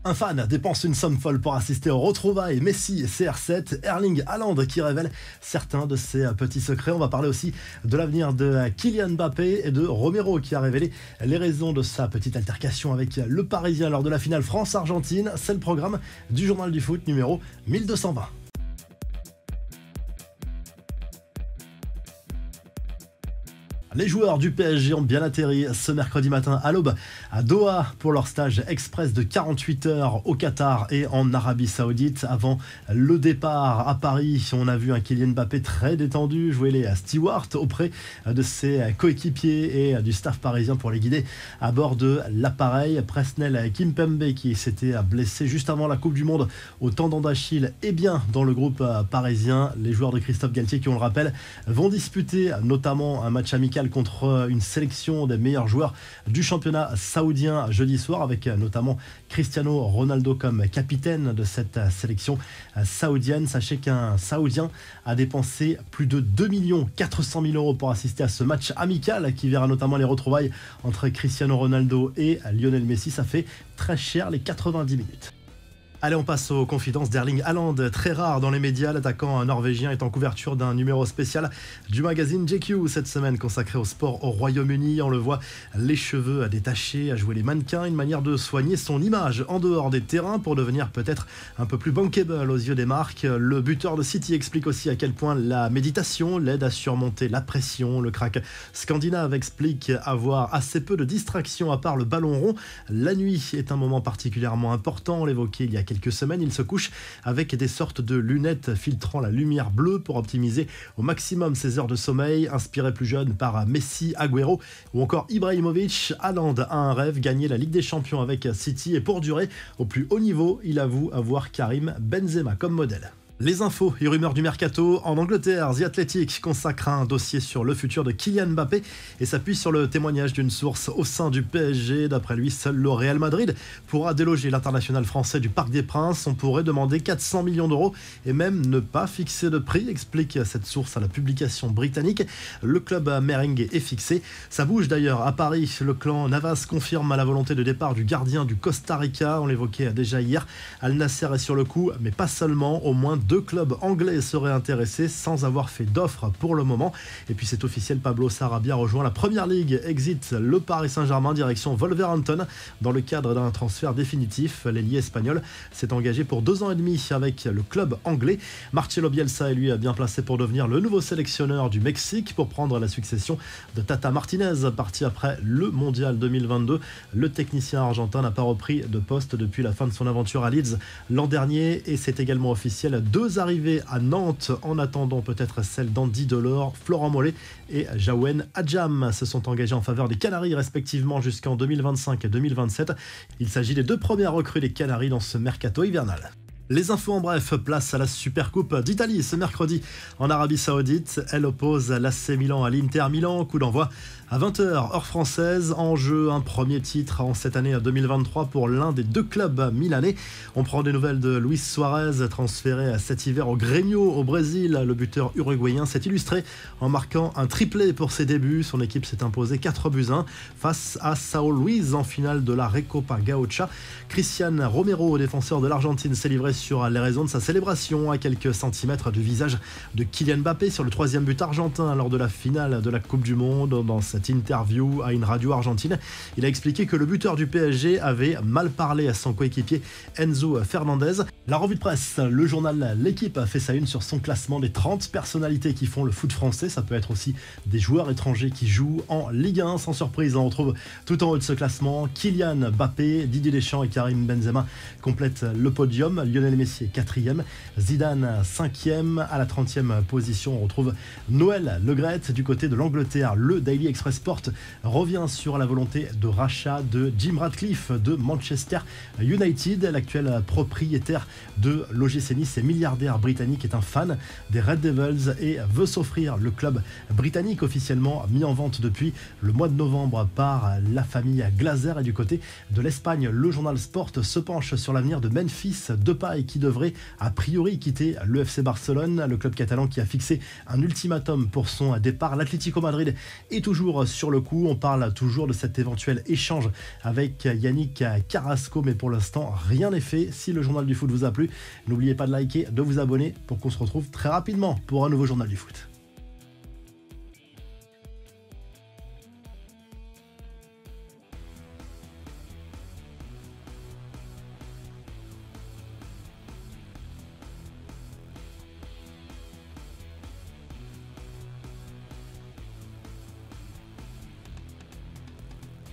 Un fan dépense une somme folle pour assister aux retrouvailles Messi et CR7, Erling Haaland qui révèle certains de ses petits secrets. On va parler aussi de l'avenir de Kylian Mbappé et de Romero qui a révélé les raisons de sa petite altercation avec le Parisien lors de la finale France-Argentine. C'est le programme du Journal du Foot numéro 1220. Les joueurs du PSG ont bien atterri ce mercredi matin à l'aube à Doha pour leur stage express de 48 heures au Qatar et en Arabie Saoudite. Avant le départ à Paris, on a vu un Kylian Mbappé très détendu jouer les stewards auprès de ses coéquipiers et du staff parisien pour les guider à bord de l'appareil. Presnel Kimpembe, qui s'était blessé juste avant la Coupe du Monde au tendon d'Achille, est bien dans le groupe parisien. Les joueurs de Christophe Galtier, qui on le rappelle, vont disputer notamment un match amical contre une sélection des meilleurs joueurs du championnat saoudien jeudi soir, avec notamment Cristiano Ronaldo comme capitaine de cette sélection saoudienne. Sachez qu'un Saoudien a dépensé plus de 2 400 000 € pour assister à ce match amical qui verra notamment les retrouvailles entre Cristiano Ronaldo et Lionel Messi. Ça fait très cher, les 90 minutes. Allez, on passe aux confidences d'Erling Haaland. Très rare dans les médias, l'attaquant norvégien est en couverture d'un numéro spécial du magazine GQ cette semaine consacré au sport au Royaume-Uni. On le voit, les cheveux détachés, à jouer les mannequins, une manière de soigner son image en dehors des terrains pour devenir peut-être un peu plus bankable aux yeux des marques. Le buteur de City explique aussi à quel point la méditation l'aide à surmonter la pression. Le crack scandinave explique avoir assez peu de distractions à part le ballon rond. La nuit est un moment particulièrement important, on l'évoquait il y a quelques semaines. Il se couche avec des sortes de lunettes filtrant la lumière bleue pour optimiser au maximum ses heures de sommeil. Inspiré plus jeune par Messi, Agüero ou encore Ibrahimovic, Haaland a un rêve, gagner la Ligue des Champions avec City, et pour durer au plus haut niveau, il avoue avoir Karim Benzema comme modèle. Les infos et rumeurs du mercato en Angleterre. The Athletic consacre un dossier sur le futur de Kylian Mbappé et s'appuie sur le témoignage d'une source au sein du PSG. D'après lui, seul le Real Madrid pourra déloger l'international français du Parc des Princes. On pourrait demander 400 millions d'euros et même ne pas fixer de prix, explique cette source à la publication britannique. Le club merengue est fixé. Ça bouge d'ailleurs à Paris. Le clan Navas confirme la volonté de départ du gardien du Costa Rica. On l'évoquait déjà hier. Al Nasser est sur le coup, mais pas seulement. Au moins 2 clubs anglais seraient intéressés sans avoir fait d'offre pour le moment. Et puis c'est officiel, Pablo Sarabia rejoint la Première Ligue. Exit le Paris Saint-Germain direction Wolverhampton dans le cadre d'un transfert définitif. L'ailier espagnol s'est engagé pour 2 ans et demi avec le club anglais. Marcelo Bielsa est lui bien placé pour devenir le nouveau sélectionneur du Mexique pour prendre la succession de Tata Martinez, parti après le Mondial 2022. Le technicien argentin n'a pas repris de poste depuis la fin de son aventure à Leeds l'an dernier, et c'est également officiel. 2 arrivées à Nantes en attendant peut-être celle d'Andy Delors. Florent Mollet et Jawen Adjam se sont engagés en faveur des Canaries respectivement jusqu'en 2025 et 2027. Il s'agit des 2 premières recrues des Canaries dans ce mercato hivernal. Les infos en bref, place à la Supercoupe d'Italie ce mercredi en Arabie Saoudite. Elle oppose l'AC Milan à l'Inter Milan. Coup d'envoi à 20h heure française. En jeu, un premier titre en cette année 2023 pour l'un des 2 clubs milanais. On prend des nouvelles de Luis Suarez, transféré cet hiver au Grêmio au Brésil. Le buteur uruguayen s'est illustré en marquant un triplé pour ses débuts. Son équipe s'est imposée 4-1 face à Sao Luis en finale de la Recopa Gaucha. Cristian Romero, défenseur de l'Argentine, s'est livré sur les raisons de sa célébration à quelques centimètres du visage de Kylian Mbappé sur le 3e but argentin lors de la finale de la Coupe du Monde. Dans cette interview à une radio argentine, il a expliqué que le buteur du PSG avait mal parlé à son coéquipier Enzo Fernandez. La revue de presse, le journal L'Équipe a fait sa une sur son classement des 30 personnalités qui font le foot français. Ça peut être aussi des joueurs étrangers qui jouent en Ligue 1. Sans surprise, on retrouve tout en haut de ce classement Kylian Mbappé, Didier Deschamps et Karim Benzema complètent le podium. Lionel Messi est 4e, Zidane 5e. À la 30e position, on retrouve Noël Le Graët du côté de l'Angleterre. Le Daily Express Sport revient sur la volonté de rachat de Jim Ratcliffe de Manchester United. L'actuel propriétaire de l'OGC Nice et milliardaire britannique est un fan des Red Devils et veut s'offrir le club britannique, officiellement mis en vente depuis le mois de novembre par la famille Glazer. Et du côté de l'Espagne, le journal Sport se penche sur l'avenir de Memphis Depay qui devrait a priori quitter le FC Barcelone. Le club catalan qui a fixé un ultimatum pour son départ. L'Atlético Madrid est toujours toujours sur le coup. On parle toujours de cet éventuel échange avec Yannick Carrasco, mais pour l'instant, rien n'est fait. Si le journal du foot vous a plu, n'oubliez pas de liker, de vous abonner pour qu'on se retrouve très rapidement pour un nouveau journal du foot.